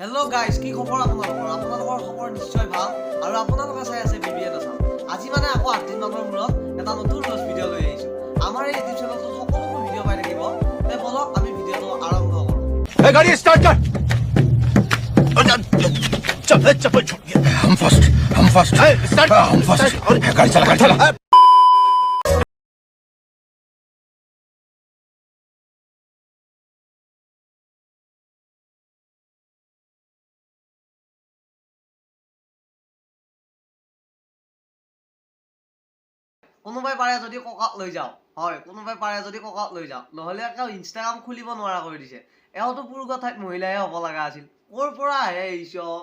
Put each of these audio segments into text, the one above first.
Hello guys, কি খবৰ আপোনালোকৰ? আপোনালোকৰ খবৰ নিশ্চয় ভাল আৰু আপোনালোকে চাই আছে বিবিএন আছাম। আজি মানে আকৌ 8 দিন মানৰ মূৰত এটা নতুন ৰস ভিডিঅ লৈ আহিছো। আমাৰ এই ইউটিউব চেনেলটো সকলোবোৰ ভিডিঅ পাই থাকিব। তে বলক আমি ভিডিঅটো আৰম্ভ কৰো। এই গাড়ি স্টাৰ্ট কৰ। चल हम फर्स्ट स्टार्ट हम फर्स्ट गाड़ी चला কোনোবাই পাৰে যদি ককাক লৈ যাও হয় কোনোবাই পাৰে যদি ককাক লৈ যাও নহলে একাও ইনষ্টাগ্ৰাম খুলিব নোৱাৰা কৰি দিছে এওতো পুৰুষ ঠাইত মহিলাই হ'ব লগা আছিল কৰ পৰা আহে এইসব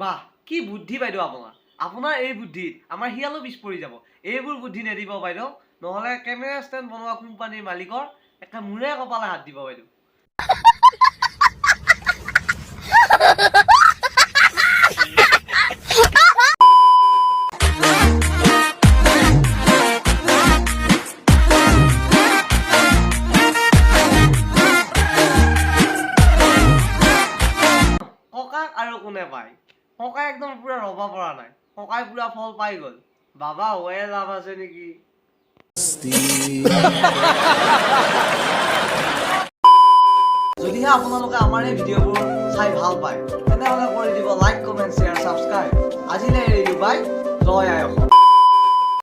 বাহ কি বুদ্ধি বাইদেউ আপোনাৰ এই বুদ্ধিত আমাৰ হিয়ালো পিছ পৰি যাব এইবোৰ বুদ্ধি নেদিব বাইদেউ নহলে কেমেৰা ষ্টেণ্ড বনোৱা কোম্পানীৰ মালিকৰ একে মুৰে কপালে হাত দিব বাইদেউ ককাক আৰু কোনে পায় ককাই একদম পুৰা ৰবা পৰা নাই ককাই পুৰা ফল পাই গল বাবা হৈয়ে লাভ আছে নেকি যদিহে আপোনালোকে আমাৰ এই ভিডিঅ'বোৰ চাই ভাল পায় তেনেহ'লে কৰি দিব লাইক কমেণ্ট শ্বেয়াৰ ছাবস্ক্ৰাইব আজিলৈ এৰিলোঁ বাই জয় আই অসম